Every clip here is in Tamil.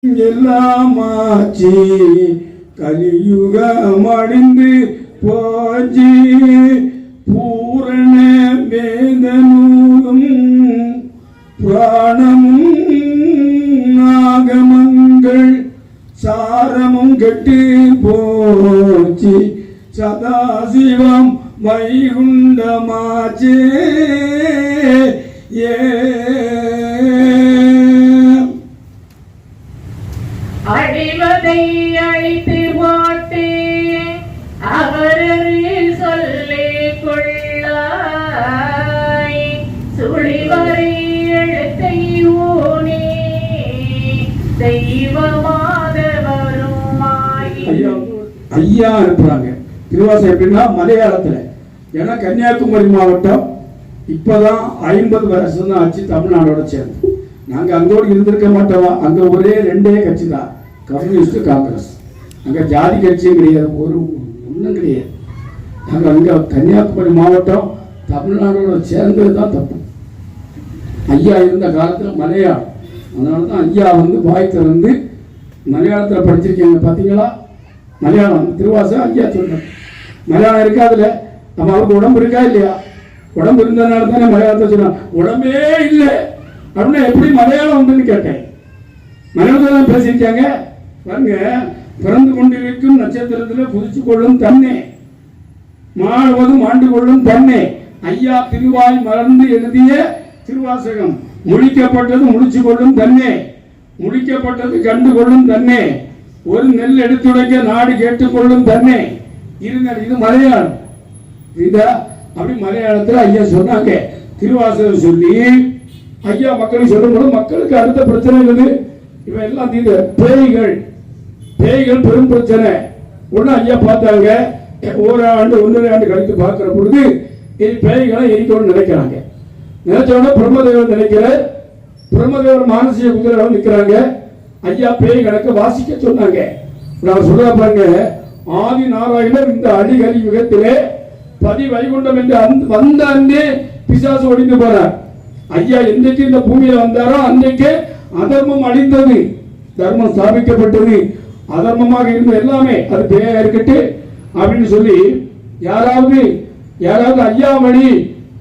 எல்லாமாச்சி கலியுகம் அடைந்து போச்சி பூரண வேதநூலும் புராணமும் ஆகமங்கள் சாரமும் கெட்டு போச்சி சதாசிவம் வைகுண்டமாச்சே ஏ அடிவதை அழித்து போட்டு அவரே சொல்லிக் கொள்ளாய் சுழிவரை எழுத்தை ஊனே தெய்வமாக வருமாய். ஐயா அனுப்புறாங்க. திருவாசகம் எப்படின்னா மலையாளத்துல. ஏன்னா கன்னியாகுமரி மாவட்டம் இப்பதான் 50 வருஷம் தான் ஆச்சு தமிழ்நாடோட சேர்ந்து. நாங்க அங்கோடு இருந்திருக்க மாட்டோம். அங்க ஒரே 2 கட்சி தான், கம்யூனிஸ்ட் காங்கிரஸ். அங்க ஜாதி கட்சியும் கிடையாது, ஒன்றும் கிடையாது. நாங்க அங்க கன்னியாகுமரி மாவட்டம் தமிழ்நாடோட சேர்ந்தது தான் தப்பு. ஐயா இருந்த காலத்துல மலையாளம், அதனாலதான் ஐயா வாய் திறந்து மலையாளத்தில் படிச்சிருக்கீங்க பார்த்தீங்களா? மலையாளம் திருவாசகம் ஐயா சொல்றேன். மலையாளம் இருக்காதுல, நம்ம அவருக்கு உடம்பு இருக்கா இல்லையா? உடம்பு இருந்ததுனால தானே மலையாளத்தை சொன்னான். உடம்பே இல்லை அப்படின்னா எப்படி மலையாளம் வந்துன்னு கேட்டேன். மலையாளத்தில் தான் பேசியிருக்காங்க பாருங்க. பிறந்து கொண்டிருக்கும் நட்சத்திரத்தில் குதிச்சு கொள்ளும் தன்னே, மாழ்வதும் ஆண்டு கொள்ளும் தன்னே. ஐயா திருவாய் மலர்ந்து எழுதிய திருவாசகம். முடிக்கப்பட்டது முடிச்சு கொள்ளும் தன்னே, முடிக்கப்பட்டது கண்டு கொள்ளும் தன்னே. ஒரு நெல் எடுத்துடைக்க நாடு கேட்டுக்கொள்ளும் தன்னே. இது மலையாளம். இதா அப்படி மலையாளத்தில் ஐயா சொன்னாங்க. திருவாசகம் சொல்லி ஐயா மக்களுக்கு சொல்லும்போது மக்களுக்கு அடுத்த பிரச்சனை இருக்குது. இவன் எல்லாம் தீர்ந்து பேய்கள் பெரும் பிரச்சனை. ஒண்ணு ஐயா பார்த்தாங்க. ஒரு ஆண்டு 1.5 ஆண்டு கழித்து பார்க்கிற பொழுது பேய்களை எரிக்கணும்னு நினைக்கிறாங்க. நினைச்சோட பிரம்மதேவர் நினைக்கிறார். பிரம்மதேவர் மானசீக குதிரை நிற்கிறாங்க. ஐயா பேய் கணக்கு வாசிக்க சொன்னாங்க. நான் சொல்ல பாருங்க, ஆதி நாராயணர் இந்த அடிகரி யுகத்திலே பதி வைகுண்டம் என்று வந்த அன்னே பிசாசு ஒழிந்து போனார். ஐயா என்றைக்கு இந்த பூமியில வந்தாரோ அன்றைக்கு அதர்மம் அழிந்தது, தர்மம் ஸ்தாபிக்கப்பட்டது. அதர்மமாக இருந்த எல்லாமே அது பேயா இருக்கட்டு அப்படின்னு சொல்லி யாராவது ஐயா வழி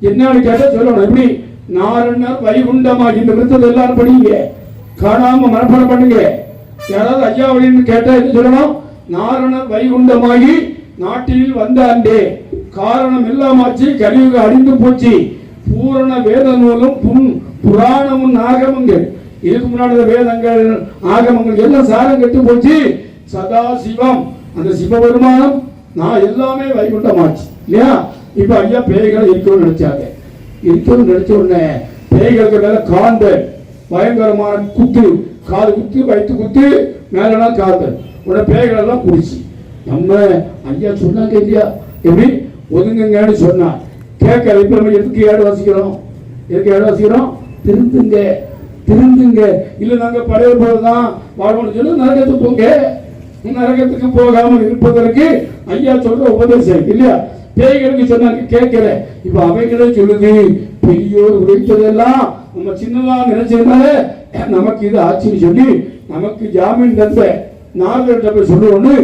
என்னன்னு கேட்ட சொல்லணும். எப்படி நாரணர் வைகுண்டமாக இந்த விருத்தத்தை எல்லாரும் படிங்க, காணாம மனப்பாடம் பண்ணுங்க. யாராவது ஐயா வழின்னு கேட்டா என்ன சொல்லணும்? நாரணர் வைகுண்டமாகி நாட்டில் வந்த அண்டே காரணம் எல்லாமாச்சு கலியுக அழிந்து போச்சு. பூரண வேத நூலும் புராணமும் ஆகமங்கள், இதுக்கு முன்னாடி வேதங்கள் ஆகமங்கள் எல்லாம் சாரம் கெட்டு போச்சு. சதாசிவம் அந்த சிவபெருமானம் நான் எல்லாமே வைகுண்டமாச்சு இல்லையா? இப்ப ஐயா பேய்களை இருக்கணும்னு நினைச்சாங்க. இருக்கணும்னு நினைச்ச உடனே பேய்களுக்கு மேல காந்தல் பயங்கரமான குத்து, காது குத்து, வயிற்று குத்து, மேலனா காந்தல். உடனே பேய்கள் எல்லாம் குடிச்சு நம்ம ஐயா சொன்னாங்க இல்லையா? எப்படி ஒதுங்குங்கன்னு சொன்னா கேட்கல. இப்ப நம்ம எதுக்கு ஏடு வாசிக்கிறோம்? திருந்துங்க இல்ல நாங்க பழைய போலதான் வாழ்வோம்னு சொல்லி நரகத்துக்கு போங்க. நரகத்துக்கு போகாமல் இருப்பதற்கு ஐயா சொல்ற உபதேசம் இல்லையா? பேய்களுக்கு சொன்னாங்க கேட்கல. இப்ப அவைகளே சொல்லுது பெரியோர் உழைத்ததெல்லாம் நம்ம சின்னதா நினைச்சதுனால நமக்கு இது ஆட்சின்னு சொல்லி நமக்கு ஜாமீன் தந்த நாரதர்கிட்ட போய் சொல்லுவோன்னு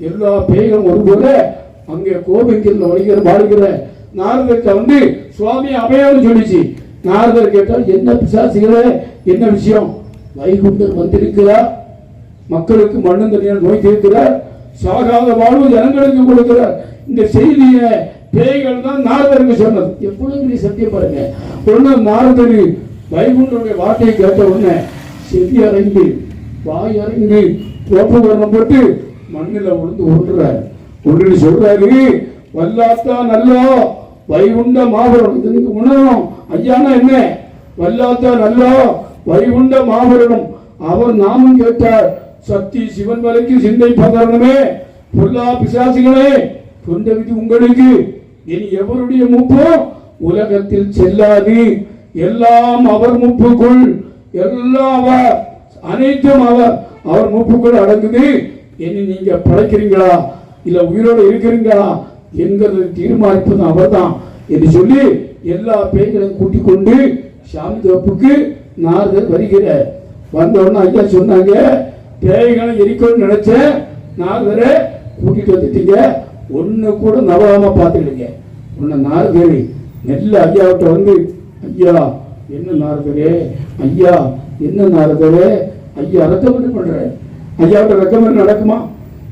எல்லா பேய்களும் ஒருபோல அங்கே கோபிங்கில் வாழ்கிற நாரதர்கிட்ட சுவாமி அபயம் சொல்லிச்சு. நாரதர் கேட்டால் என்ன பிசாசிகளே என்ன விஷயம்? வைகுண்டர் வந்திருக்கிறார், மக்களுக்கு மண்ணு தனியார் நோய் தீர்க்கிறார், சாகாத வாழ்வு ஜனங்களுக்கு கொடுக்கிறார். இந்த செய்தியை பேய்கள் தான் நாரதருக்கு சொன்னது. எவ்வளவு பெரிய சத்தியம் பாருங்க. ஒண்ணு நாரதர் வைகுண்டருடைய வார்த்தையை கேட்ட உடனே செவி அறைந்து வாய் அறைந்து கோப்பவர்ணம் போட்டு மண்ணில விழுந்து ஒன்றுறாரு. ஒன்று சொல்றாரு, வல்லாத்தா நல்லோ வைகுண்ட மாபுரம். இதுக்கு உணரும் ஐயானா என்ன? வல்லாத்தா நல்லோ வைகுண்ட மாபுரம். அவர் நாமும் கேட்டார், சக்தி சிவன் வரைக்கும் சிந்தை பதறணுமே, பொல்லா பிசாசிகளே கொண்ட விதி உங்களுக்கு. இனி எவருடைய மூப்போ உலகத்தில் செல்லாது, எல்லாம் அவர் மூப்புக்குள், எல்லாம் அனைத்தும் அவர் மூப்புக்குள் அடங்குது. இனி நீங்க படைக்கிறீங்களா இல்ல உயிரோடு இருக்கிறீங்களா என்கிறது தீர்மானிப்பது அவர்தான் என்று சொல்லி எல்லா பேய்களையும் கூட்டிக் கொண்டு சாமி தோப்புக்கு நாரதர் வருகிறார். வந்தவுடனே ஐயா சொன்னாங்க, பேய்களை எரிக்கணும்னு நினைச்ச நாரதரை கூட்டிட்டு வந்துட்டீங்க. ஒண்ணு கூட நவாம பார்த்துக்கிடுங்க. உன்னை நாரதரை நெல்ல ஐயாவிட்ட வந்து, ஐயா என்ன நாரதரே, ஐயா என்ன நாரதரே, ஐயா ரெக்கமெண்ட் பண்ற, ஐயாவிட்ட ரெக்கமெண்ட் நடக்குமா?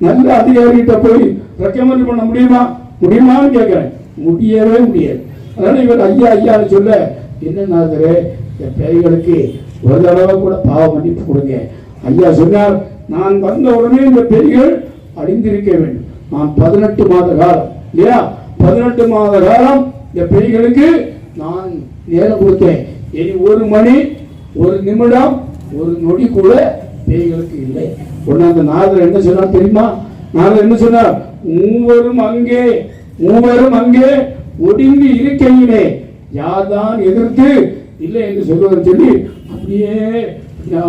நல்ல அதிகாரிகிட்ட போய் ரெக்கமெண்ட் பண்ண முடியுமான்னு கேட்கிறேன். முடியவே முடியாது. அதனால இவர் ஐயா ஐயான்னு சொல்ல, என்ன நாரதரே என் பேய்களுக்கு ஒரு தடவை கூட பாவ மன்னிப்பு கொடுங்க. ஐயா சொன்னார், நான் வந்த உடனே இந்த பேய்கள் அழிந்திருக்க வேண்டும். நான் 18 மாத காலம் இல்லையா, 18 மாத காலம் இந்த பேய்களுக்கு நான் நேரம் கொடுத்தேன். இனி ஒரு மணி, ஒரு நிமிடம், ஒரு நொடி கூட பேய்களுக்கு இல்லை. உடனே அந்த நாரதர் என்ன சொன்னார் தெரியுமா? நாரதர் என்ன சொன்னார்? மூவரும் அங்கே ஒடுங்கி இருக்கையிலே யார்தான் எதிர்த்து இல்லை என்று சொல்லுவது சொல்லி அப்படியே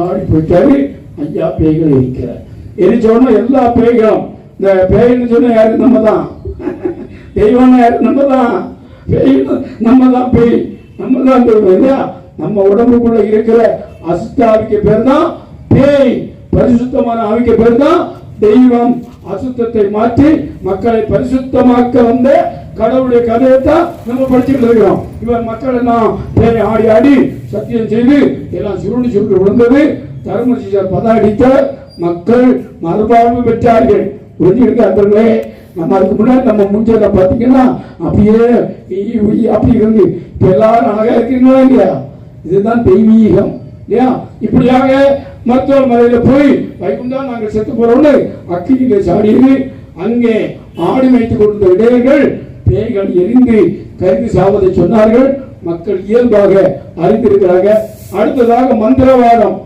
ஆடி போயிட்டாரு. ஐயா பேய்களை இருக்கிறார். சொன்ன எல்லா பேய்களும், இந்த பேய்னு சொன்ன யாரு? நம்ம தான். தெய்வம் யாரு? நம்ம தான். பேய் நம்ம தான். பேய் நம்ம தான் இல்லையா? நம்ம உடம்புக்குள்ள இருக்கிற அசுத்தாவிக்கு பேர் தான் பேய். பரிசுத்தமான ஆவிக்கு பேர் தான் தெய்வம். அசுத்தத்தை மாற்றி மக்களை பரிசுத்தமாக்க வந்த கடவுளுடைய கதையை தான் நம்ம படிச்சுட்டு இருக்கிறோம். இவர் மக்கள் எல்லாம் பேரை ஆடி ஆடி சத்தியம் செய்து எல்லாம் சுருண்டு விழுந்தது. தர்மசிஷர் பதாடித்த மக்கள் மறுபாழ்வு பெற்றார்கள். புரிஞ்சுக்கிட்டு அந்தங்களே, நம்ம அதுக்கு முன்னாடி நம்ம முஞ்சல பார்த்தீங்கன்னா அப்படியே அப்படி இருந்து இப்ப எல்லாரும் அழகா இருக்கீங்களா இல்லையா? இதுதான் தெய்வீகம் இல்லையா? இப்படியாக மருத்துவ மலையில போய் வைகுண்டா நாங்கள் செத்து போறோம்னு அக்கினியில சாடியது. அங்கே ஆடி வைத்துக் கொண்டிருந்த இடையர்கள் பேய்கள் எரிந்து கருதி சாவதை சொன்னார்கள். மக்கள் இயல்பாக அறிந்திருக்கிறாங்க. அடுத்ததாக மந்திரவாதம்.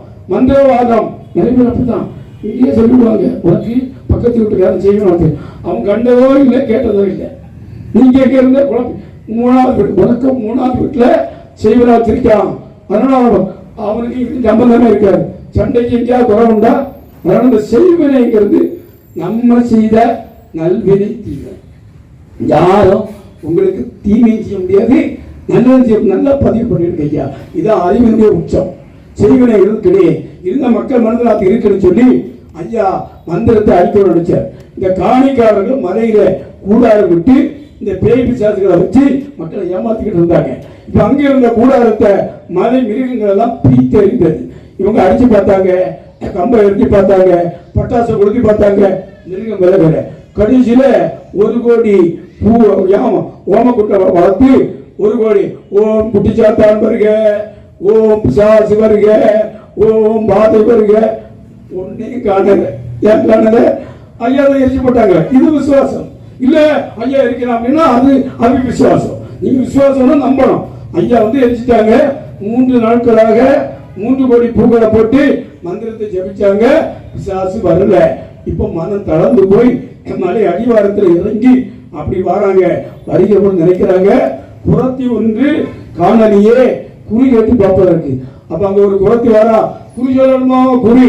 நிறைய பேர் அப்படித்தான் இங்கேயே சொல்லிடுவாங்க, உனக்கு பக்கத்து வீட்டுக்காரன் செய்யணும். அவன் கண்டதோ இல்லை, கேட்டதோ இல்லை. நீங்க கேட்கிற மூணாவது வீட்டு, உனக்கு மூணாவது வீட்டுல செய்வனா வச்சிருக்கான். அதனால அவனுக்கு இது சம்பந்தமே இருக்காது. சண்டைக்கு எங்கேயாவது குறை உண்டா? அதனால இந்த செய்வினைங்கிறது நம்ம செய்த நல்வினை தீமை. யாரும் உங்களுக்கு தீமை செய்ய முடியாது, நல்லது செய்ய. நல்லா பதிவு பண்ணிருக்க ஐயா. இதான் அறிவினுடைய உச்சம். செய்வினைகள் கிடையாது. இருந்த மக்கள் மனதில் அது இருக்குன்னு சொல்லி ஐயா மந்திரத்தை அழிக்க நினைச்சார். இந்த காணிக்காரர்கள் மலையில கூடாரம் விட்டு இந்த பேய் பிசாசுகளை வச்சு மக்களை ஏமாத்திக்கிட்டு இருந்தாங்க. இப்ப அங்க இருந்த கூடாரத்தை மலை மிருகங்கள் எல்லாம் பீத்து எறிந்தது. இவங்க அடிச்சு பார்த்தாங்க, கம்பை எழுதி பார்த்தாங்க, பட்டாசை கொளுத்தி பார்த்தாங்க, மிருகம் விலகல. கடைசியில 1 கோடி பூ ஓமக்குட்டை வளர்த்து 1 கோடி ஓம் குட்டிச்சாத்தான் வருக, ஓம் பிசாசு வருக, ஓம் பாதை வருக, ஒன்னையும் காணல. ஏன் காணல? ஐயா எரிச்சு போட்டாங்க. இது விசுவாசம் இல்ல. ஐயா இருக்கிறான் அப்படின்னா அது விசுவாசம். நீங்க விசுவாசம் நம்பணும். ஐயா எரிச்சிட்டாங்க. 3 நாட்களாக 3 கோடி பூக்களை போட்டு மந்திரத்தை ஜபிச்சாங்க. பிசாசு வரல. இப்ப மனம் தளர்ந்து போய் மலை அடிவாரத்தில் இறங்கி அப்படி வராங்க. வருகிறவங்க நினைக்கிறாங்க, குரத்தி ஒன்று காணலியே, குறி கட்டி பார்ப்பதற்கு. அப்ப அங்க ஒரு குரத்தி வரா. குறி சொல்லணுமா? குறி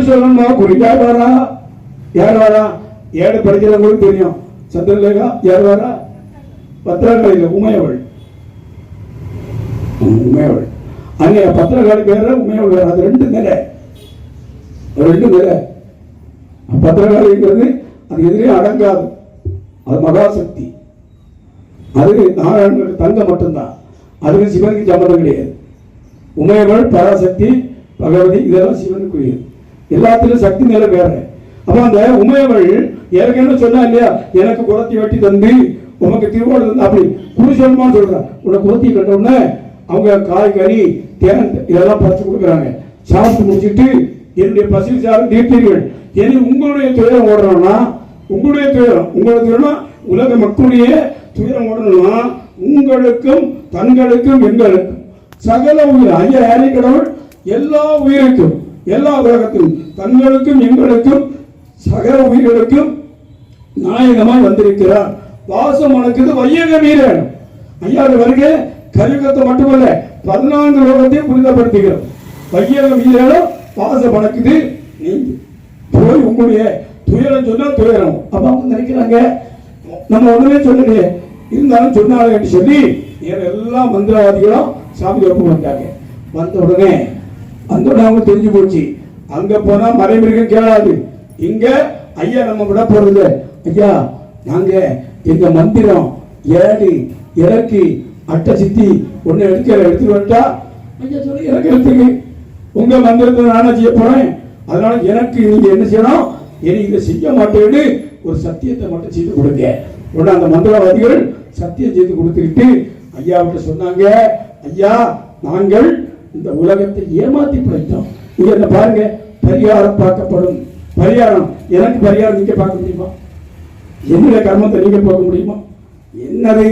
சொல்லணுமா? குறி யார் வரா? ஏழு படிக்கிறவங்களுக்கு தெரியும். சந்திரலேகா யார் வரா? பத்திரகாளியில உமையவள். அங்க பத்திரகாளி பேர, உமையவள் வேற. அது 2 நிலை. பத்திரகாளிங்கிறது அது எதிரே அடங்காது. அது மகாசக்தி. அது நாராயணனுக்கு தங்க மட்டும்தான். அதுக்கு சிவனுக்கு சம்பந்தம் கிடையாது. உமையவள், பராசக்தி, பகவதி இதெல்லாம் சிவனுக்குரியது. எல்லாத்திலும் சக்தி நிலை வேற. அப்ப அந்த உமையவள் ஏற்கனவே சொன்னா இல்லையா, எனக்கு குரத்தி வெட்டி தந்து உனக்கு திருவோடு தந்து அப்படி குறி சொல்லணுமான்னு சொல்றான். உனக்கு குரத்தி கட்டவுடனே அவங்க காய்கறி தேன் இதெல்லாம் பறிச்சு கொடுக்குறாங்க. சாப்பிட்டு முடிச்சுட்டு என்னுடைய பசி சாரம் தீர்த்தீர்கள். இனி உங்களுடைய துயரம் ஓடணும்னா, உங்களுடைய துயரம் உலக மக்களுடைய துயரம் ஓடணும்னா உங்களுக்கும் தங்களுக்கும் எங்களுக்கும் சகல உயிர் ஐயா யாரை கடவுள் எல்லா உயிருக்கும் எல்லா உலகத்திலும் தங்களுக்கும் எங்களுக்கும் சகல உயிர்களுக்கும் நாயகமாய் வந்திருக்கிறார். வாசம் மணக்குது வையக வீரன். ஐயா வருகை கலியுகத்தை மட்டுமல்ல 14 லோகத்தையும் புனிதப்படுத்துகிறோம். வையக வீரனும் வாசம் மணக்குது. நீங்க போய் உங்களுடைய துயரம் சொன்னா துயரம். அப்ப அவங்க நினைக்கிறாங்க நம்ம ஒண்ணுமே சொல்லலையே, இருந்தாலும் சொன்னாங்க என்று சொல்லி எல்லா மந்திரவாதிகளும் சாமி ஒப்பு வந்தாங்க. வந்த உடனே அவங்க தெரிஞ்சு போச்சு. அங்க போனா மறைமிருகம் கேளாது. இங்க ஐயா நம்ம விட போறது. ஐயா நாங்க எங்க மந்திரம் ஏழு இறக்கி அட்டை சித்தி ஒன்னு எடுத்துட்டு வந்துட்டா ஐயா சொல்லி எனக்கு எடுத்துக்கு உங்க மந்திரத்தை நானே செய்ய போறேன். அதனால எனக்கு நீங்க என்ன செய்யணும், எனக்கு இதை செய்ய மாட்டேன்னு ஒரு சத்தியத்தை மட்டும் செய்து கொடுங்க. உடனே அந்த மந்திரவாதிகள் சத்தியம் செய்து கொடுத்துக்கிட்டு ஐயாவிட்ட சொன்னாங்க, ஐயா நாங்கள் இந்த உலகத்தை ஏமாத்தி பிழைத்தோம். நீங்க என்ன பாருங்க, பரிகாரம் பார்க்கப்படும். பரிகாரம் எனக்கு பரிகாரம் நீங்க பார்க்க முடியுமா? என்னுடைய கர்மத்தை நீங்க பார்க்க முடியுமா? என்னது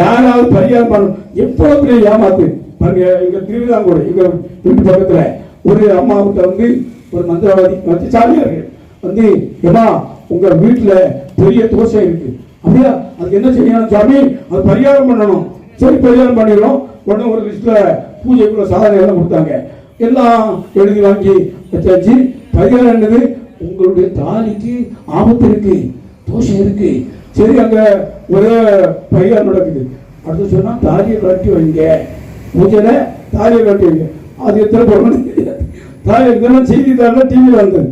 யாராவது பரிகாரம் பண்ணணும்? எவ்வளவு பெரிய ஏமாத்து பாருங்க. எங்க திருவிதாங்கூட எங்க வீட்டு பக்கத்துல ஒரு அம்மாவிட்ட வந்து ஒரு மந்திரவாதி சாமியார்கள் வந்து, ஏமா உங்க வீட்டுல பெரிய தோசை இருக்கு அப்படியா, அதுக்கு என்ன செய்யணும் சாமி, அது பரிகாரம் பண்ணணும். சரி பரிகாரம் பண்ணிடுறோம். உடனே ஒரு லிஸ்ட்ல பூஜைக்குள்ள சாதனை எல்லாம் கொடுத்தாங்க. எல்லாம் எழுதி வாங்கி வச்சாச்சு. பரிகாரம் என்னது, உங்களுடைய தாலிக்கு ஆபத்து இருக்கு, தோஷம் இருக்கு. சரி அங்க ஒரே பரிகாரம் நடக்குது. அடுத்து சொன்னா தாலியை கட்டி வைங்க, பூஜையில தாலியை கட்டி வைங்க. அது எத்தனை போகணும் தெரியாது. தாலி இருந்தாலும் செய்தித்தாள் டிவி வந்தது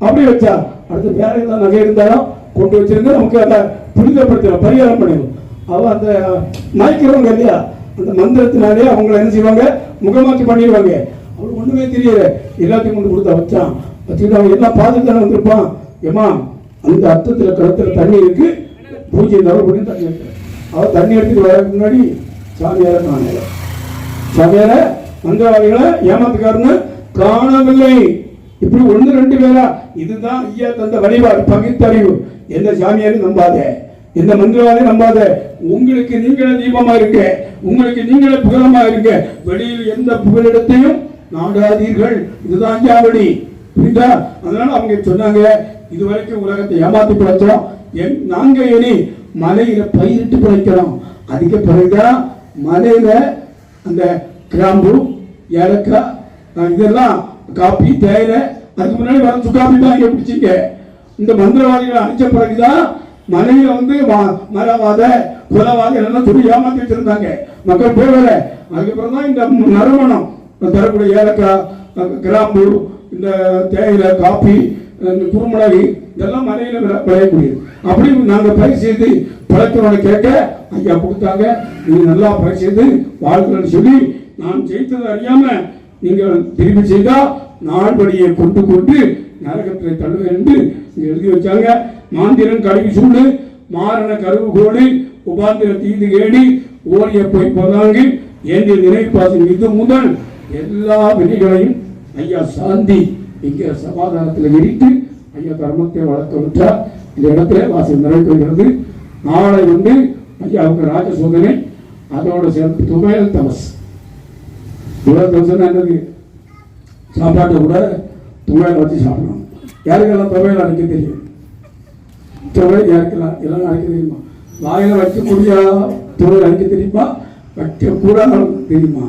அப்படி வச்சா. அடுத்து வேற ஏதாவது நகை இருந்தாலும் கொண்டு வச்சிருங்க, நமக்கு அதை புனிதப்படுத்தலாம், பரிகாரம் பண்ணிடும். அவ அந்த நாய்க்கிறவங்க இல்லையா, அந்த மந்திரத்தினாலே அவங்களை என்ன செய்வாங்க, முகமாக்கி பண்ணிடுவாங்க. அவளுக்கு ஒண்ணுமே தெரியல, எல்லாத்தையும் கொண்டு கொடுத்தா வச்சான். வச்சுக்கிட்டு அவங்க எல்லாம் பார்த்துட்டு தானே வந்திருப்பான். ஏமா அந்த அர்த்தத்துல கழுத்துல தண்ணி இருக்கு, பூஜை தவிர பண்ணி தண்ணி இருக்கு. அவ தண்ணி எடுத்துட்டு வரதுக்கு முன்னாடி சாமியார மந்திரவாதிகளை ஏமாத்துக்காரன்னு காணவில்லை. இப்படி ஒண்ணு ரெண்டு பேரா, இதுதான் ஐயா தந்த வழிபாடு, பகுத்தறிவு. எந்த சாமியாரும் நம்பாத, எந்த மந்திரவாதியும் நம்பாத. உங்களுக்கு நீங்களே தீபமா இருக்க, உங்களுக்கு நீங்களே புகழமா இருக்க, வெளியில் எந்த புகலிடத்தையும் நாடாதீர்கள். இதுதான் ஐயா வழி, புரியுதா? அதனால அவங்க சொன்னாங்க, இதுவரைக்கும் உலகத்தை ஏமாத்தி பிழைச்சோம், நாங்க இனி மலையில பயிரிட்டு பிழைக்கிறோம். அதுக்கு பிறகுதான் மலையில அந்த கிராம்பு ஏலக்காய் இதெல்லாம் காப்பி தேயிலை, அதுக்கு முன்னாடி வர சுக்காப்பி தான் இங்க பிடிச்சிங்க. இந்த மந்திரவாதிகளை அழிச்ச பிறகுதான் மலையில வந்து மரவாத குலவாத எல்லாம் சொல்லி ஏமாத்தி வச்சிருந்தாங்க, மக்கள் போகல. அதுக்கப்புறம் தான் இந்த நறுமணம் தரக்கூடிய ஏலக்காய் கிராம்பு இந்த தேயிலை காப்பி இந்த குறுமிளகு இதெல்லாம் மலையில விளையக்கூடியது. அப்படி நாங்க பயிர் செய்து பழக்கவனை கேட்க ஐயா கொடுத்தாங்க. நீங்க நல்லா பயிர் செய்து வாழ்க்கை சொல்லி, நான் ஜெயித்தது அறியாம நீங்கள் திரும்பி செய்தா நாள்படியை கொண்டு கொண்டு நரகத்தை தள்ளுவேன் என்று எழுதி வச்சாங்க. மாந்திரன் கழுவி சூடு மாரண கருவு கோடு உபாந்திர தீது கேடி ஓரிய போய் போதாங்க ஏந்திய நினைப்பாசின் இது முதல் எல்லா விதிகளையும் ஐயா சாந்தி இங்கே சமாதானத்தில் எரித்து ஐயா தர்மத்தை வளர்த்து விட்டார். இந்த இடத்துல வாசல் நிறைவேறுகிறது. நாளை வந்து ஐயாவுக்கு ராஜ சோதனை, அதோட சேர்ந்து துவையல் தமஸ். துவையல் தமஸ் என்னது, சாப்பாட்டை கூட துவையல் வச்சு சாப்பிடணும். யாருக்கெல்லாம் துவையல் அரைக்க தெரியும்? துவையல் யாருக்கெல்லாம் எல்லாம் அரைக்க தெரியுமா? வாயில வைக்கக்கூடிய துவையல் அரைக்க தெரியுமா? வைக்கக்கூடாத அளவுக்கு தெரியுமா?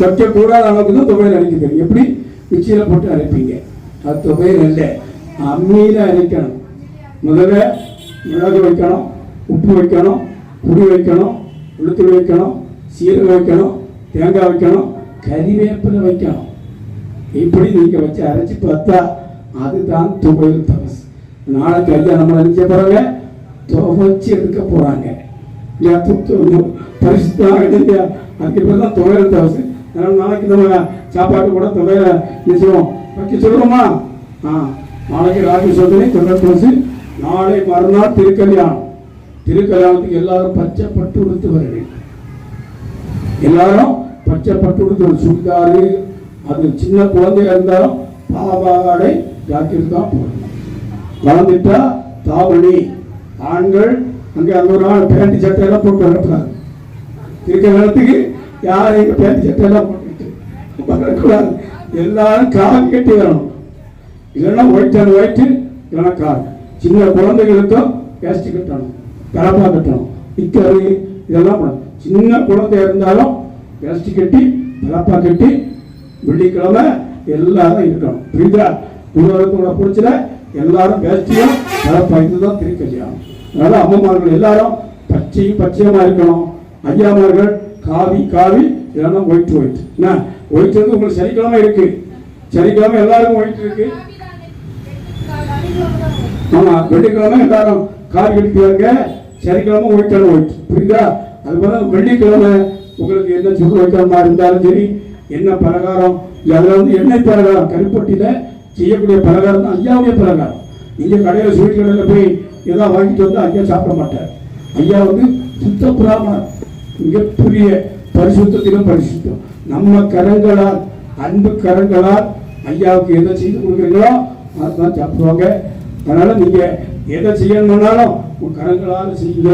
வைக்கக்கூடாத அளவுக்கு தான் துவையல் அரைக்க தெரியும். எப்படி மிக்சியில போட்டு அரைப்பீங்க, அது துவையல் இல்லை, அம்மியில அரைக்கணும். முதல்ல மிளகு வைக்கணும், உப்பு வைக்கணும், புளி வைக்கணும், உளுத்தூள் வைக்கணும், சீரகம் வைக்கணும், தேங்காய் வைக்கணும், கறிவேப்பிலை வைக்கணும். இப்படி நீங்க வச்சு அரைச்சி பார்த்தா அதுதான் துவையல் தமஸ். நாளைக்கு ஐயா நம்ம நினைச்ச போறாங்க, துவைச்சு எடுக்க போறாங்க. பரிசுத்தாக இல்லையா, அதுக்கு பேர் தான் துவையல் தமஸ். அதனால நாளைக்கு நம்ம சாப்பாட்டு கூட துவையல நிச்சயம் வைக்க சொல்லுவோமா? நாளைக்கு ராஜ சோதனை துவையல் தமஸ். நாளை மறுநாள் திருக்கல்யாணம். திருக்கல்யாணத்துக்கு எல்லாரும் பச்சை பட்டு உடுத்து வருது. எல்லாரும் பச்சை பட்டு உடுத்து, சுடிதாரு, அது சின்ன குழந்தையா இருந்தாலும் பாவாடை ஜாக்கெட் தான் போடணும். வளர்ந்துட்டா தாவணி. ஆண்கள் அங்கே அந்த ஒரு நாள் பேண்ட் சட்டையெல்லாம் போட்டு வரக்கூடாது. திருக்கல்யாணத்துக்கு யாரும் எங்க பேண்ட் சட்டையெல்லாம் போட்டுட்டு வரக்கூடாது. எல்லாரும் கால் கட்டி வரணும். இல்லைன்னா ஒயிட் அண்ட் ஒயிட், இல்லைன்னா கால். சின்ன குழந்தைகளுக்கும் வேஷ்டி கட்டணும், கலப்பா கட்டணும், நிக்கரு இதெல்லாம் பண்ணணும். சின்ன குழந்தை இருந்தாலும் வேஷ்டி கட்டி கலப்பா கட்டி வெள்ளிக்கிழமை எல்லாரும் இருக்கணும். புரியுதா? குருவரத்தோட பிடிச்சல எல்லாரும் வேஷ்டியும் கலப்பா. இதுதான் திருக்கல்யாணம். அதனால அம்மமார்கள் எல்லாரும் பச்சையும் பச்சையமா இருக்கணும். ஐயாமார்கள் காவி காவி, இல்லைன்னா ஒயிட் ஒயிட். என்ன ஒயிட் வந்து உங்களுக்கு சனிக்கிழமை இருக்கு, சனிக்கிழமை எல்லாருக்கும் ஒயிட் இருக்கு. ஆமா, வெள்ளிக்கிழமை எல்லாரும் கார் கடிக்கிறாங்க, சனிக்கிழமை ஒயிட்டான ஒயிட், புரியுதா? அது போல வெள்ளிக்கிழமை உங்களுக்கு என்ன சுடு வைக்கிறமா இருந்தாலும் சரி, என்ன பலகாரம், அதில் எண்ணெய் பலகாரம், கருப்பட்டியில செய்யக்கூடிய பலகாரம் தான் ஐயாவுடைய பலகாரம். இங்க கடையில் ஸ்வீட் கடையில் போய் ஏதாவது வாங்கிட்டு வந்து ஐயா சாப்பிட மாட்டார். ஐயா சுத்த பிராமணர், மிகப்பெரிய பரிசுத்திலும் பரிசுத்தம். நம்ம கரங்களால், அன்பு கரங்களால் ஐயாவுக்கு எதை செய்து கொடுக்குறீங்களோ அதுதான் சாப்பிடுவாங்க. அதனால நீங்க எதை செய்யணும்னாலும் உங்க கரங்களால் செய்யுங்க.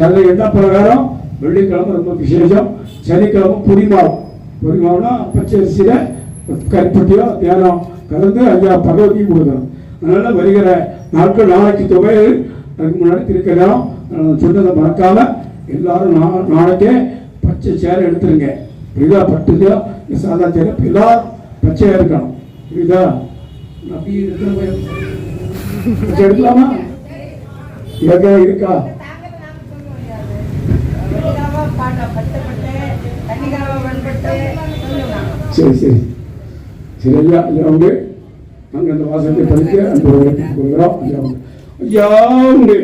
அதில் என்ன பிரகாரம் வெள்ளிக்கிழமை ரொம்ப விசேஷம், சனிக்கிழமை புரிமாவு. புரிமாவுனா பச்சை அரிசியில கருப்பட்டியோ தியானம் கலந்து ஐயா பகவதியும் கொடுக்கணும். அதனால வருகிற நாட்கள் நாளைக்கு தொகை, அதுக்கு முன்னாடி திருக்கலாம் சொன்னதை மறக்காம எல்லாரும் நாளைக்கே பச்சை சேரை எடுத்துருங்க. புரியுதா? பட்டுலையோ சாதா சேரை எல்லாரும் பச்சையா இருக்கணும். புரியுதா? அப்படி எடுக்கலாமா? இருக்கா? சரி சரி சரி ஐயா, ஐயா உண்டு. அங்கே அந்த வாசத்தை படிக்க அந்த கொடுக்குறோம். ஐயா உண்டு, ஐயா உண்டு.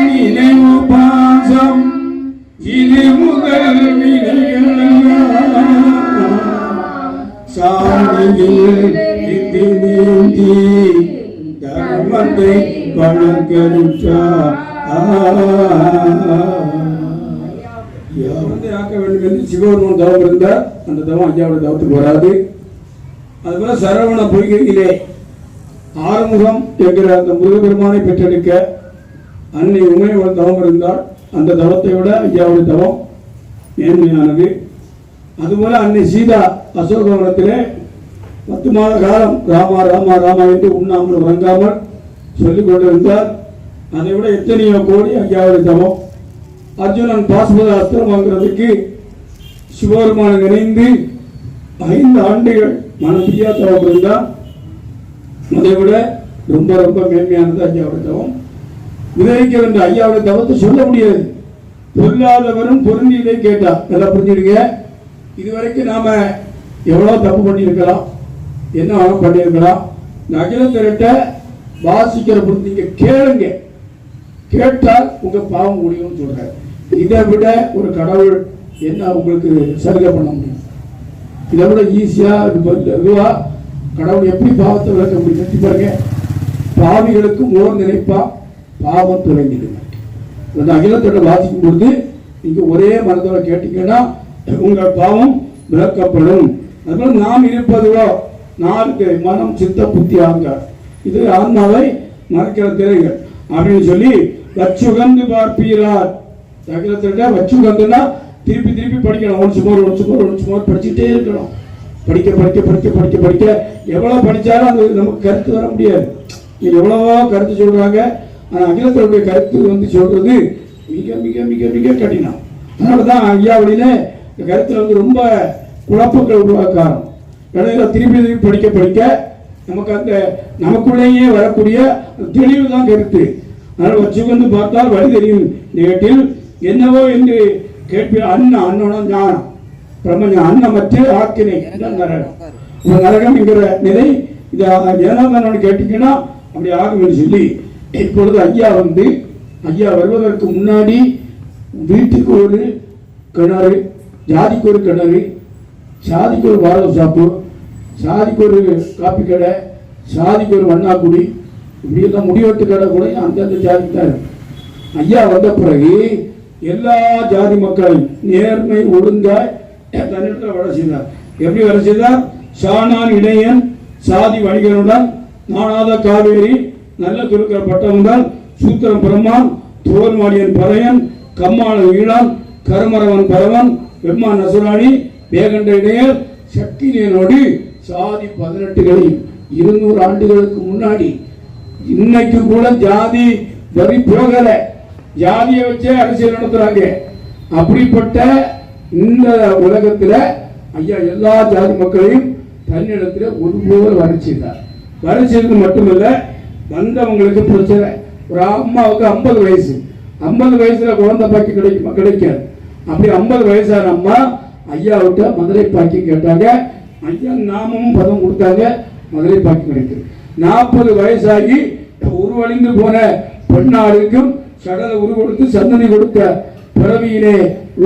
நினைவு பாசம் இது முதல் சாமியில் நீந்தி தர்மத்தை வழங்கா ஆக்க வேண்டும் என்று சிவபெருமான் தவம் இருந்தார். அந்த தவம் ஐயாவோட தவத்துக்கு வராது. அதுபோல சரவண பொய்கையிலே ஆறுமுகம் என்கிற அந்த முருகபெருமானை பெற்றெடுக்க அன்னை உமையவள் தவம் இருந்தால் அந்த தவத்தை விட ஐயாவுடைய தவம் மேன்மையானது. அதுபோல அன்னை சீதா அசோகவனத்திலே 10 மாத காலம் ராமா ராமா ராமா என்று உண்ணாமல் உறங்காமல் சொல்லிக் கொண்டிருந்தார். அதை விட எத்தனையோ கோடி ஐயாவுடைய தவம். அர்ஜுனன் பாசுபத அஸ்திரம் வாங்குறதுக்கு சிவபெருமானை இணைந்து 5 ஆண்டுகள் மனப்பிரியா தவம் இருந்தார். அதை விட ரொம்ப ரொம்ப மேன்மையானது ஐயாவுடைய தவம். விதைக்க வேண்டிய ஐயாவுடைய தவத்தை சொல்ல முடியாது. பொருளாதவரும் பொருந்தியதை கேட்டார். நல்லா புரிஞ்சுடுங்க. இதுவரைக்கும் நாம எவ்வளவு தப்பு பண்ணியிருக்கலாம், என்ன வேணும் பண்ணியிருக்கலாம். இந்த அகில திரட்ட வாசிக்கிற பொழுது நீங்க கேளுங்க, கேட்டால் உங்க பாவம் முடியும்னு சொல்றாரு. இதை விட ஒரு கடவுள் என்ன உங்களுக்கு சலுகை பண்ண முடியும்? இதை விட ஈஸியா இதுவா கடவுள் எப்படி பாவத்தை விளக்க முடியும்? செஞ்சு பாருங்க. பாவிகளுக்கு மோர் நினைப்பா பாவம் துளைஞ்சிடுங்க. அந்த அகிலத்தோட வாசிக்கும் பொழுது நீங்க ஒரே மனதோட கேட்டீங்கன்னா உங்கள் பாவம் விளக்கப்படும். அதுபோல நாம் இருப்பதுவோ 4 மனம் சித்த புத்தி ஆங்கார், இது ஆன்மாவை மறைக்கிற திரைகள் அப்படின்னு சொல்லி வச்சுகந்து பார்ப்பீரார். அகிலத்தோட வச்சுகந்துன்னா திருப்பி திருப்பி படிக்கணும். ஒன்ஸ் மோர் படிச்சுட்டே இருக்கணும். படிக்க படிக்க படிக்க படிக்க படிக்க எவ்வளவு படிச்சாலும் அது நமக்கு கருத்து வர முடியாது. எவ்வளவோ கருத்து சொல்றாங்க, ஆனால் அகிலத்தோடைய கருத்து சொல்றது மிக மிக மிக மிக கடினம். அதனாலதான் ஐயாவளியில இந்த கருத்துல ரொம்ப குழப்பங்கள் உருவாக்காரம். இடையில திருப்பி திருப்பி படிக்க படிக்க நமக்கு அந்த நமக்குள்ளேயே வரக்கூடிய தெளிவு தான் கருத்து. அதனால வச்சு பார்த்தால் வழி தெரியும். நிகழ்ச்சியில் என்னவோ என்று கேட்பீர். அன்னோட ஞானம் பிரம்ம அன்னமற்று ஆக்கினை நரகம். நரகம் என்கிற நிலை இதை ஏனாதான் கேட்டீங்கன்னா அப்படி ஆகும் என்று சொல்லி இப்பொழுது ஐயா வருவதற்கு முன்னாடி வீட்டுக்கு ஒரு கிணறு, ஜாதிக்கு ஒரு கிணறு, சாதிக்கு ஒரு வாழை ஷாப்பு, சாதிக்கு ஒரு காப்பி கடை, சாதிக்கு ஒரு வண்ணாக்குடி, இப்படியெல்லாம் முடிவெட்டு கடை கூட அந்தந்த ஜாதி தான் இருக்கு. ஐயா வந்த பிறகு எல்லா ஜாதி மக்களையும் நேர்மை ஒழுங்காய் தன்னிடத்தில் வர செய்தார். எப்படி வர செய்தார்? சாணான் இடையன் சாதி வணிகனுடன் நானாத காவேரி நல்ல துருக்கிற பட்டவன் சூத்திரம் பிரம்மான் தோல்மாடியன் பறையன் கம்மான ஈழான் கருமரவன் பரவன் வெம்மா நசுராணி வேகண்ட இடையர் சக்தினோடு சாதி 18 200 ஆண்டுகளுக்கு முன்னாடி. இன்னைக்கு கூட ஜாதி வரி போகல, ஜாதியை வச்சே அரசியல் நடத்துறாங்க. அப்படிப்பட்ட இந்த உலகத்துல ஐயா எல்லா ஜாதி மக்களையும் தன்னிடத்துல ஒருபோல் வரைச்சிருந்தார். வரைச்சது மட்டுமல்ல, வந்தவங்களுக்கு பிரச்சனை. ஒரு அம்மாவுக்கு 50 வயசு, 50 வயசுல குழந்தை பாக்கி கிடைக்காது. அப்படி 50 வயசான அம்மா ஐயாவிட்ட மதுரை பாக்கி கேட்டாங்க. ஐயா நாமமும் பதம் கொடுத்தாங்க, மதுரை பாக்கி கிடைக்குது. 40 வயசாகி உருவழிந்து போன பெண்ணாளுக்கும் சடல உரு கொடுத்து சந்ததி கொடுத்த பிறவியிலே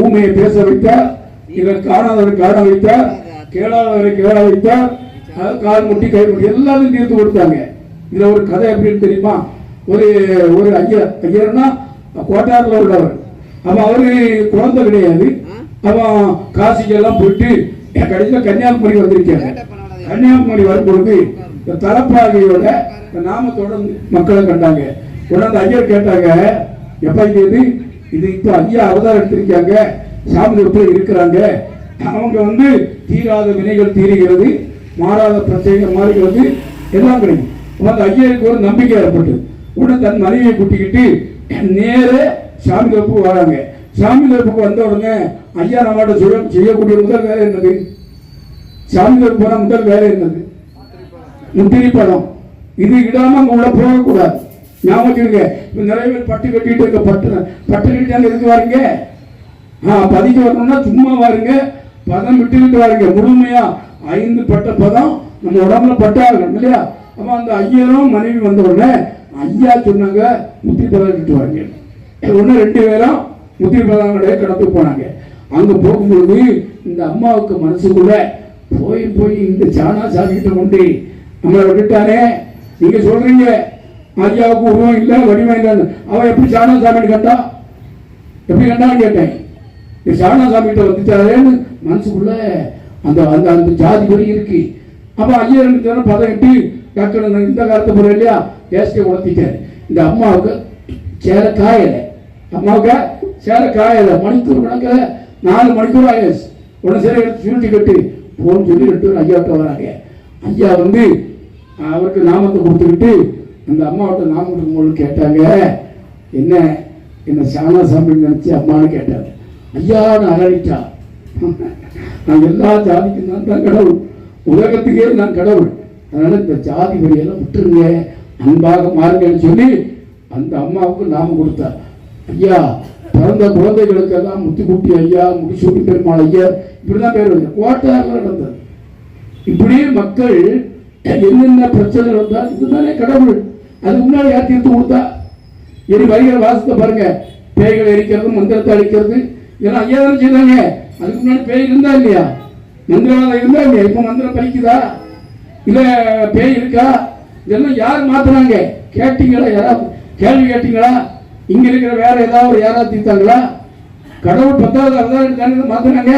ஊமையை பேச வைத்தார். இவர் காணாதவர் காண வைத்தார், கேளாதவரை கேள வைத்தார். கால் முட்டி கை முட்டி எல்லாத்தையும் தீர்த்து கொடுத்தாங்க. இதுல ஒரு கதை எப்படின்னு தெரியுமா? ஒரு ஒரு ஐயர்னா கோட்டாரில் உள்ளவர். அவன் அவரு குழந்தை கிடையாது. அவன் காசிக்கெல்லாம் போயிட்டு கடைசியில் கன்னியாகுமரி வந்திருக்காங்க. கன்னியாகுமரி வரும்பொழுது தலப்பாகையோட நாமத்தோட மக்களை கண்டாங்க. உடனே ஐயர் கேட்டாங்க, எப்ப இது இப்போ ஐயா அவதாரம் எடுத்திருக்காங்க, சாமி இருக்கிறாங்க, அவங்க தீராத வினைகள் தீருகிறது, மாறாத பிரச்சனைகள் மாறுகிறது, எல்லாம் கிடைக்கும். அந்த ஐயருக்கு ஒரு நம்பிக்கை ஏற்பட்டது. உடனே தன் மனைவியை கூட்டிக்கிட்டு நேர சாமி தோப்புக்கு வராங்க. சாமி தோப்புக்கு வந்த உடனே ஐயா நம்மகிட்ட செய்யக்கூடிய முதல் வேலை என்னது? சாமி தோப்பு போன முதல் வேலை என்னது? முத்திரி படம். இது இடாம அங்க உள்ள போகக்கூடாது. ஞாபகம் நிறைய பேர் பட்டு கட்டிட்டு இருக்க பட்டு கட்டிட்டு எதுக்கு வாருங்க? பதிக்க வரணும்னா சும்மா வாருங்க, பதம் விட்டுக்கிட்டு வாருங்க. முழுமையா 5 பட்ட பதம் நம்ம உடம்புல பட்டாகணும் இல்லையா? அப்ப அந்த ஐயரும் மனைவி வந்த உடனே ஐயா சொன்னாங்க, முத்திரி பதம் விட்டு வாருங்க. ஒன்னு 2 பேரும் முத்திரி பதங்களுடைய கடந்து போனாங்க. அங்க போகும்பொழுது இந்த அம்மாவுக்கு மனசுக்குள்ள போய் இந்த சாணா சாமிகிட்ட கொண்டு நம்மளை விட்டுட்டானே. நீங்க சொல்றீங்க ஐயாவுக்கு உருவம் இல்லை வடிவம் இல்லைன்னு, அவன் எப்படி சாணா சாமின்னு கண்டா? எப்படி கண்டான்னு கேட்டேன். சாணா சாமி கிட்ட வந்துட்டாரேன்னு மனசுக்குள்ள அந்த அந்த அந்த ஜாதி வரி இருக்கு. அப்ப ஐயர் பதவிட்டு டாக்டர் இந்த காலத்தை போற இல்லையா, கேஸ்கே உணர்த்திட்டாரு. இந்த அம்மாவுக்கு சேர காயல, அம்மாவுக்கு சேர காயல, மணிக்கூர் கணக்கில் 4 மணிக்கூர் ஆயிடுச்சு. உடனே சரி எடுத்து சுருட்டி கட்டு போன்னு சொல்லி 2 பேரும் ஐயாவிட்ட வராங்க. ஐயா அவருக்கு நாமத்தை கொடுத்துக்கிட்டு அந்த அம்மாவிட்ட நாமம் கொடுக்கும்போது கேட்டாங்க, என்ன சாணா சாமி நினைச்சு அம்மான்னு கேட்டாங்க. ஐயான்னு அலறிட்டா, நான் எல்லா ஜாதிக்கும் நான் தான் கடவுள், உலகத்துக்கே நான் கடவுள், அதனால இந்த ஜாதி வரியெல்லாம் விட்டுருங்க, அன்பாக மாறுங்கன்னு சொல்லி அந்த அம்மாவுக்கு நாம கொடுத்தார். ஐயா பிறந்த குழந்தைகளுக்கெல்லாம் முத்துக்குட்டி ஐயா, முடிசூட்டி பெருமாள் ஐயா, இப்படிதான் பேர் வருது. கோட்டாரில் நடந்தது. இப்படி மக்கள் என்னென்ன பிரச்சனை வந்தால் இதுதானே கடவுள், அதுக்கு முன்னாடி யார் தீர்த்து கொடுத்தா? இனி வரிகளை வாசத்தை பாருங்க, பேய்களை எரிக்கிறது, மந்திரத்தை அழிக்கிறது, இதெல்லாம் ஐயா தானே செய்தாங்க. அதுக்கு முன்னாடி பேய் இருந்தா இல்லையா? மந்திரவாதம் இருந்தா இல்லையா? இப்ப மந்திரம் பறிக்குதா இல்ல பேய் இருக்கா? இதெல்லாம் யார் மாத்துறாங்க? கேட்டீங்களா? யாராவது கேள்வி கேட்டீங்களா? இங்க இருக்கிற வேற ஏதாவது யாராவது தீர்த்தாங்களா? கடவுள் 10வது அவதாரம் மாத்துறாங்க.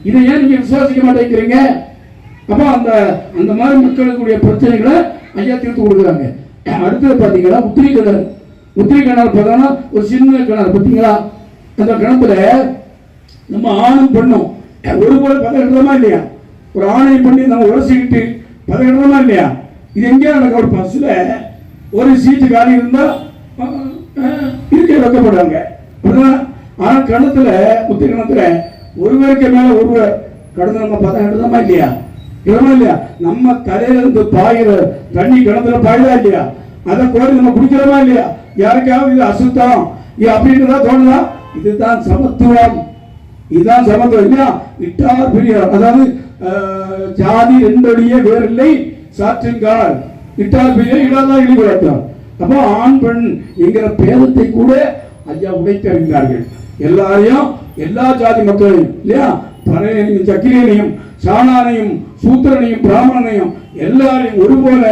இதை ஏன் நீங்க விசுவாசிக்க மாட்டேங்கிறீங்க? அப்ப அந்த அந்த மாதிரி மக்களுக்குடைய பிரச்சனைகளை ஐயா தீர்த்து கொடுக்குறாங்க. அடுத்தது பாத்தீங்கன்னா முத்திரி கிணறு. முத்திரி கிணறு பார்த்தோம்னா ஒரு சின்ன கிணறு பார்த்தீங்களா? அந்த கிணத்துல நம்ம ஆணும் பெண்ணும் ஒருபோல் பதகிடுறோமா இல்லையா? ஒரு ஆணையம் பண்ணி நம்ம உரசிக்கிட்டு பதகிடுறோமா இல்லையா? இது எங்கேயா நடக்க? ஒரு பஸ்ல ஒரு சீட்டு காலி இருந்தா இருக்க வைக்கப்படுறாங்க. ஆனா கிணத்துல முத்திரி கிணத்துல ஒருவருக்கு மேல ஒருவர் கடந்து நம்ம பதகிடுறோமா இல்லையா? இல்லையா? நம்ம தலையில இருந்து பாயிற தண்ணி கிணத்துல பாயுதா இல்லையா? அதை கோரி நம்ம குடிக்கிறோமா இல்லையா? யாருக்காவது இது அசுத்தம் அப்படின்னு தோணுதா? இதுதான் சமத்துவம், இதுதான் சமத்துவம் இல்லையா? இட்டார் பெரியார், அதாவது ஜாதி 2 அடிய வேறில்லை சாற்றுங்கால், இட்டார் பெரியார் இடாதான் இழிவுறாட்டார். அப்போ ஆண் பெண் என்கிற பேதத்தை கூட ஐயா உடைத்து அறிந்தார்கள். எல்லாரையும் எல்லா ஜாதி மக்களையும் இல்லையா, பறையனையும் சக்கிரியனையும் சாணானையும் சூத்திரனையும் பிராமணனையும் எல்லாரையும் ஒருபோல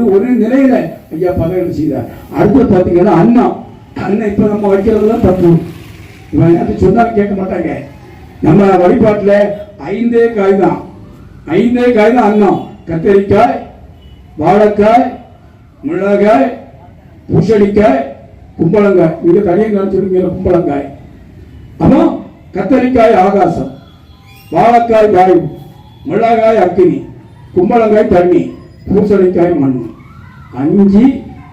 ஒரு நிலையில ஐயா பதவி செய்தார். அடுத்து பாத்தீங்கன்னா அண்ணன் இப்ப நம்ம வைக்கிறதுலாம் தப்பு. இவன் சொன்னாலும் கேட்க மாட்டாங்க. நம்ம வழிபாட்டுல 5 காய் தான், 5 காய் தான் அன்னம். கத்தரிக்காய், வாழைக்காய், மிளகாய், பூசணிக்காய், கும்பளங்காய். இங்க தனியாக காமிச்சிருக்கீங்க கும்பளங்காய். அப்போ கத்தரிக்காய் ஆகாசம், வாழைக்காய் வாயு, மிளகாய் அக்கினி, கும்பளங்காய் தண்ணி, பூசணிக்காய் மண். 5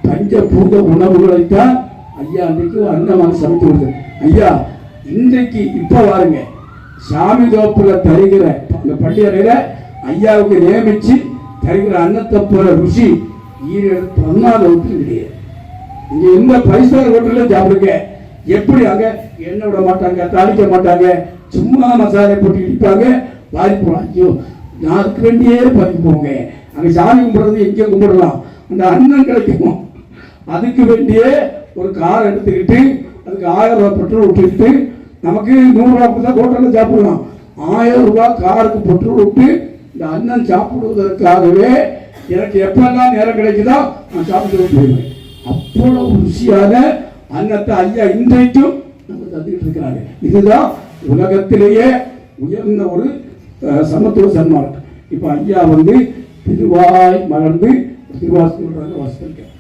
பஞ்சபூத உணவுகளைத்தான் ஐயா அன்றைக்கு அன்னமாக சமைத்து கொடுத்தது. ஐயா இன்றைக்கு இப்ப பாருங்க, சாமி தோப்புல தருகிற அந்த பள்ளியறையில ஐயாவுக்கு நியமிச்சு தருகிற அன்னத்தை போல ருசி ஈரேழு 14 வீட்டுல கிடையாது. இங்க எந்த பைசார் ஹோட்டல்ல சாப்பிடுங்க, எப்படி அங்க எண்ணெய் விட மாட்டாங்க, தாளிக்க மாட்டாங்க, சும்மா மசாலை போட்டு இடிப்பாங்க, வாரி போலாம். ஐயோ நான் அதுக்கு வேண்டியே பறி போங்க, அங்க சாமி கும்பிடுறது எங்க கும்பிடலாம், அந்த அன்னம் கிடைக்கும். அதுக்கு வேண்டியே ஒரு கார் எடுத்துக்கிட்டு அதுக்கு 1000 ரூபாய் பெட்ரோல் விட்டுக்கிட்டு, நமக்கு 100 ரூபாய் கொடுத்தா ஹோட்டலில் சாப்பிடலாம், 1000 ரூபாய் காருக்கு பெட்ரோல் விட்டு இந்த அன்னம் சாப்பிடுவதற்காகவே எனக்கு எப்பெல்லாம் நேரம் கிடைக்குதோ நான் சாப்பிட்டு போயிடுவேன். அவ்வளவு ருசியான அன்னத்தை ஐயா இன்றைக்கும் நம்ம தந்துக்கிட்டு இருக்கிறாங்க. இதுதான் உலகத்திலேயே உயர்ந்த ஒரு சமத்துவ சன்மார்க்கம். இப்போ ஐயா வந்து திருவாய் மலர்ந்து திருவாசகம் வாசித்திருக்காங்க.